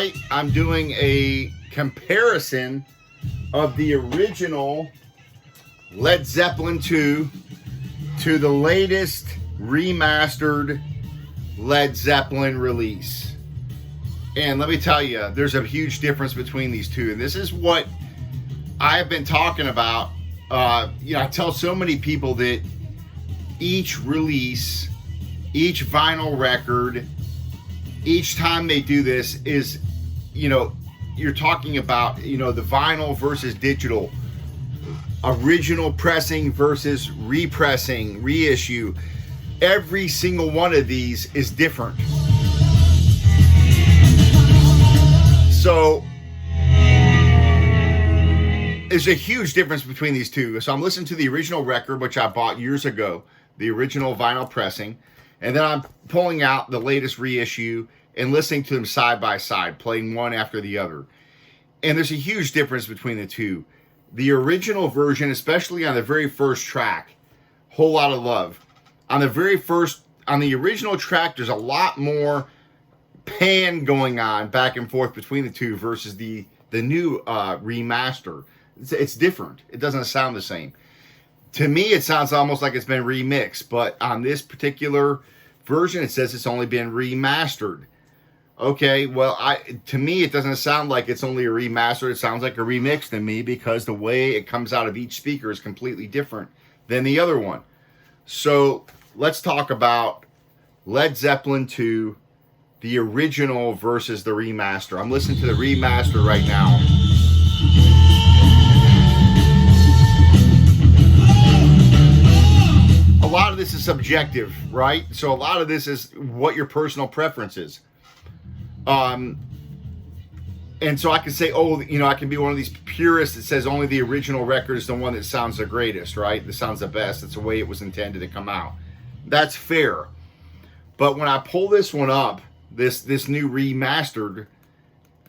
tonight I'm doing a comparison of the original Led Zeppelin II to the latest remastered Led Zeppelin release. And let me tell you, there's a huge difference between these two. And this is what I've been talking about. I tell so many people that each release, each vinyl record, each time they do this is, you're talking about, the vinyl versus digital, original pressing versus repressing, reissue. Every single one of these is different. So there's a huge difference between these two. So I'm listening to the original record, which I bought years ago, the original vinyl pressing, and then I'm pulling out the latest reissue and listening to them side by side, playing one after the other. And there's a huge difference between the two. The original version, especially on the very first track, Whole Lot of Love. On the original track, there's a lot more pan going on back and forth between the two versus the new remaster. It's different. It doesn't sound the same. To me, it sounds almost like it's been remixed, but on this particular version, it says it's only been remastered. Okay, well, to me, it doesn't sound like it's only a remaster. It sounds like a remix to me because the way it comes out of each speaker is completely different than the other one. So let's talk about Led Zeppelin II, the original versus the remaster. I'm listening to the remaster right now. A lot of this is subjective, right? So a lot of this is what your personal preference is. And so I can say, I can be one of these purists that says only the original record is the one that sounds the greatest, right? That sounds the best. That's the way it was intended to come out. That's fair. But when I pull this one up, this new remastered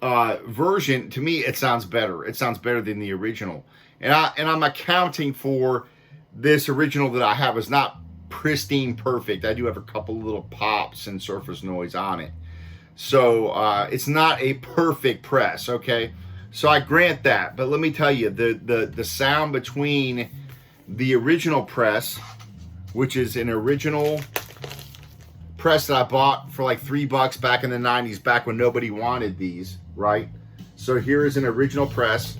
version, to me, it sounds better. It sounds better than the original. And I'm accounting for this original that I have is not pristine perfect. I do have a couple little pops and surface noise on it. So it's not a perfect press, okay? So I grant that. But let me tell you, the sound between the original press, which is an original press that I bought for like $3 back in the 90s, back when nobody wanted these, right? So here is an original press.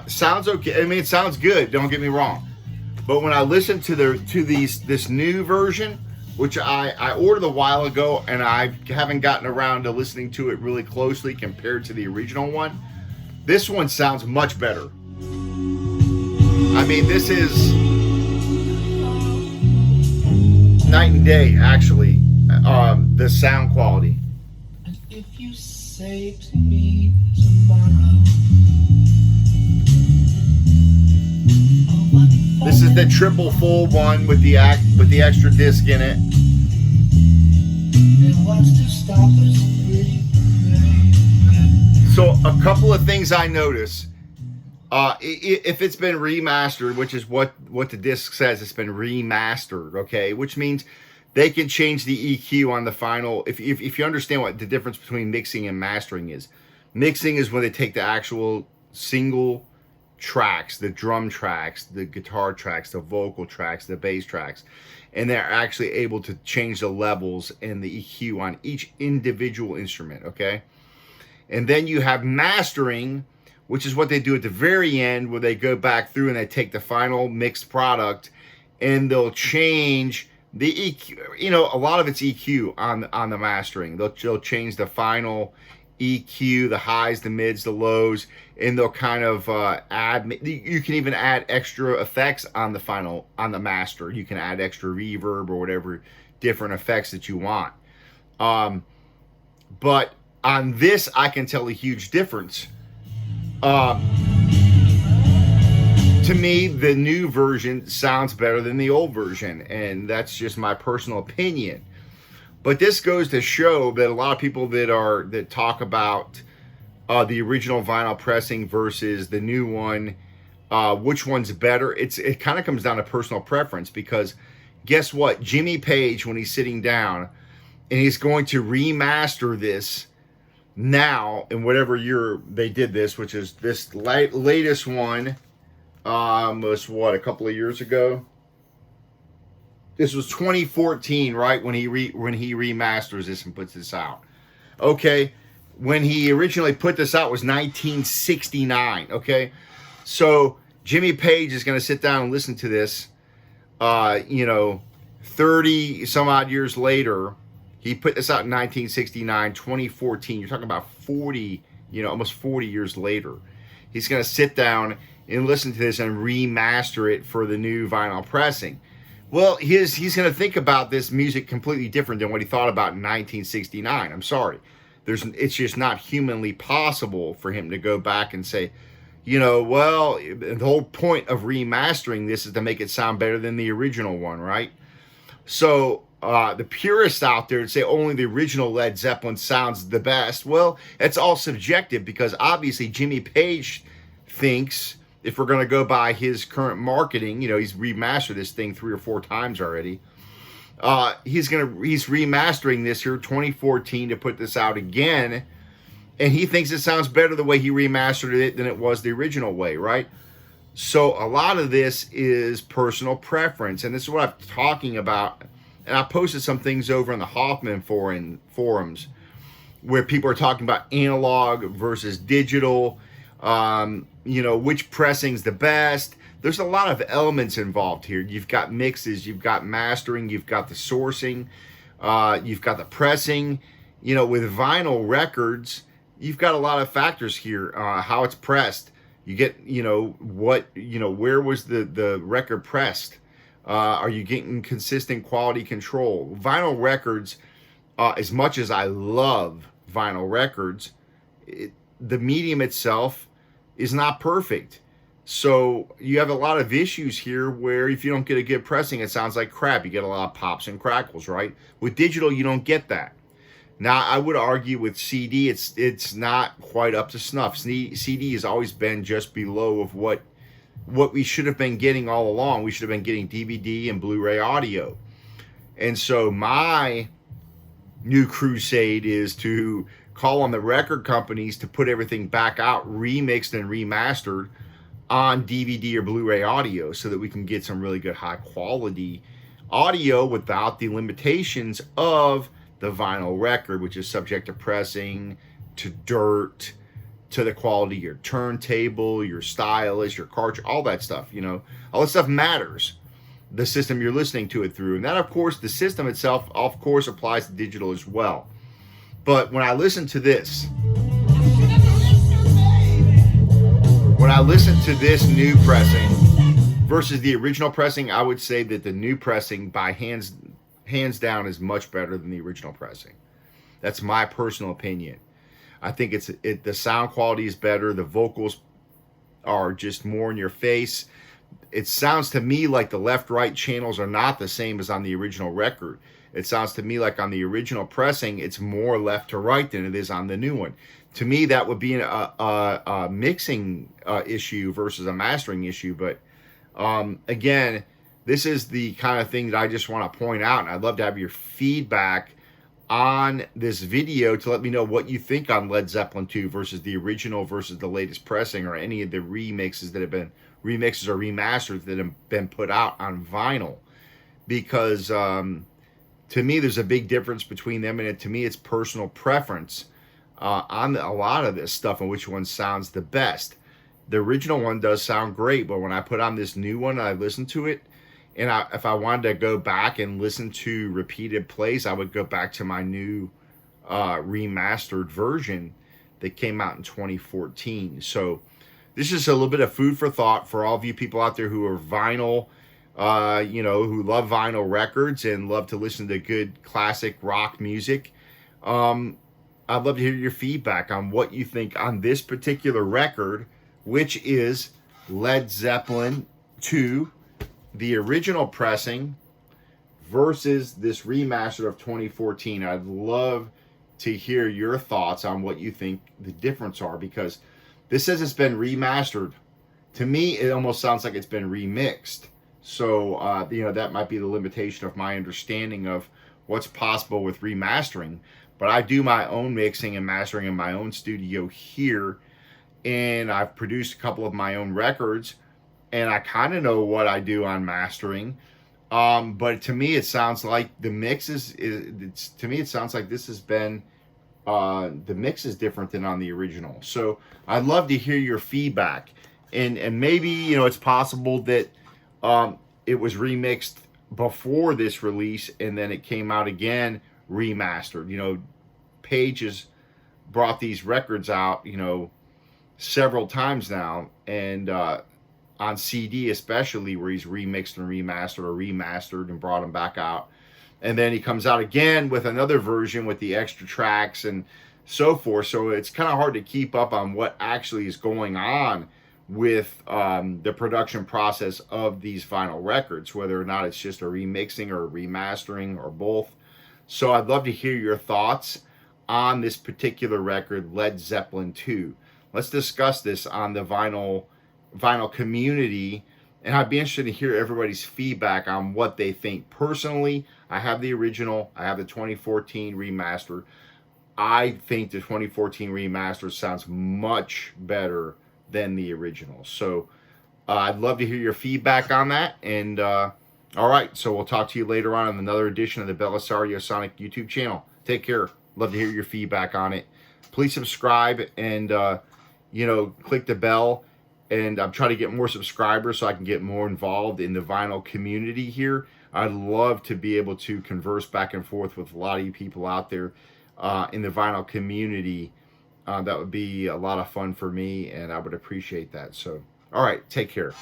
Sounds okay. I mean, it sounds good. Don't get me wrong. But when I listen to this new version, which I ordered a while ago, and I haven't gotten around to listening to it really closely compared to the original one, this one sounds much better. I mean, this is night and day, actually, the sound quality. If you say to me tomorrow, this is the triple full one with the extra disc in it. So a couple of things I notice. If it's been remastered, which is what the disc says, it's been remastered, okay? Which means they can change the EQ on the final. If you understand what the difference between mixing and mastering is. Mixing is when they take the actual single tracks, the drum tracks, the guitar tracks, the vocal tracks, the bass tracks, and they're actually able to change the levels and the EQ on each individual instrument, okay? And then you have mastering, which is what they do at the very end, where they go back through and they take the final mixed product and they'll change the EQ. A lot of it's EQ on the mastering. They'll change the final EQ, the highs, the mids, the lows, and they'll kind of add. You can even add extra effects on the master. You can add extra reverb or whatever different effects that you want. But on this, I can tell a huge difference. To me, the new version sounds better than the old version, and that's just my personal opinion. But this goes to show that a lot of people that talk about the original vinyl pressing versus the new one, which one's better, it kind of comes down to personal preference, because guess what? Jimmy Page, when he's sitting down, and he's going to remaster this now in whatever year they did this, which is this latest one. Was what, a couple of years ago? This was 2014, right? When he remasters this and puts this out. Okay, when he originally put this out was 1969. Okay, so Jimmy Page is going to sit down and listen to this. 30 some odd years later. He put this out in 1969, 2014. You're talking about 40, almost 40 years later. He's going to sit down and listen to this and remaster it for the new vinyl pressing. Well, he's going to think about this music completely different than what he thought about in 1969. I'm sorry. It's just not humanly possible for him to go back and say, well, the whole point of remastering this is to make it sound better than the original one, right? So the purists out there say only the original Led Zeppelin sounds the best. Well, it's all subjective, because obviously Jimmy Page thinks, if we're going to go by his current marketing, he's remastered this thing 3 or 4 times already. He's remastering this here 2014 to put this out again, and he thinks it sounds better the way he remastered it than it was the original way, right? So a lot of this is personal preference, and this is what I'm talking about. And I posted some things over in the Hoffman forums where people are talking about analog versus digital, which pressing's the best. There's a lot of elements involved here. You've got mixes, you've got mastering, you've got the sourcing, you've got the pressing. With vinyl records, you've got a lot of factors here. How it's pressed. You get, where was the record pressed? Are you getting consistent quality control? Vinyl records, as much as I love vinyl records, the medium itself is not perfect. So you have a lot of issues here where if you don't get a good pressing, it sounds like crap. You get a lot of pops and crackles, right? With digital, you don't get that. Now, I would argue with CD, it's not quite up to snuff. CD has always been just below of what we should have been getting all along. We should have been getting DVD and Blu-ray audio. And so my new crusade is to call on the record companies to put everything back out, remixed and remastered on DVD or Blu-ray audio, so that we can get some really good high quality audio without the limitations of the vinyl record, which is subject to pressing, to dirt, to the quality of your turntable, your stylus, your cartridge, all that stuff. All that stuff matters. The system you're listening to it through. And that, of course, the system itself, of course, applies to digital as well. But when I listen to this, new pressing versus the original pressing, I would say that the new pressing, by hands down, is much better than the original pressing. That's my personal opinion. I think the sound quality is better. The vocals are just more in your face. It sounds to me like the left-right channels are not the same as on the original record. It sounds to me like on the original pressing, it's more left to right than it is on the new one. To me, that would be a mixing issue versus a mastering issue. But again, this is the kind of thing that I just want to point out, and I'd love to have your feedback on this video to let me know what you think on Led Zeppelin II versus the original versus the latest pressing, or any of the remixes or remasters that have been put out on vinyl. Because to me, there's a big difference between them, and to me, it's personal preference on a lot of this stuff and which one sounds the best. The original one does sound great, but when I put on this new one, I listen to it, and if I wanted to go back and listen to repeated plays, I would go back to my new remastered version that came out in 2014. So this is a little bit of food for thought for all of you people out there who are vinyl, who love vinyl records and love to listen to good classic rock music. I'd love to hear your feedback on what you think on this particular record, which is Led Zeppelin II, the original pressing, versus this remaster of 2014. I'd love to hear your thoughts on what you think the difference are, because this says it's been remastered. To me, it almost sounds like it's been remixed. So, that might be the limitation of my understanding of what's possible with remastering. But I do my own mixing and mastering in my own studio here, and I've produced a couple of my own records, and I kind of know what I do on mastering. But to me, it sounds like the mix to me, it sounds like this has been, the mix is different than on the original. So I'd love to hear your feedback. And maybe, it's possible that it was remixed before this release and then it came out again remastered. Page has brought these records out, several times now, and on CD especially, where he's remixed and remastered and brought them back out. And then he comes out again with another version with the extra tracks and so forth. So it's kind of hard to keep up on what actually is going on with the production process of these vinyl records, whether or not it's just a remixing or a remastering or both. So I'd love to hear your thoughts on this particular record, Led Zeppelin II. Let's discuss this on the vinyl community, and I'd be interested to hear everybody's feedback on what they think. Personally, I have the original, I have the 2014 remaster. I think the 2014 remaster sounds much better than the original. So I'd love to hear your feedback on that. And all right, so we'll talk to you later on in another edition of the Belisario Sonic YouTube channel. Take care. Love to hear your feedback on it. Please subscribe and click the bell. And I'm trying to get more subscribers so I can get more involved in the vinyl community here. I'd love to be able to converse back and forth with a lot of you people out there in the vinyl community. That would be a lot of fun for me, and I would appreciate that. So, all right, take care.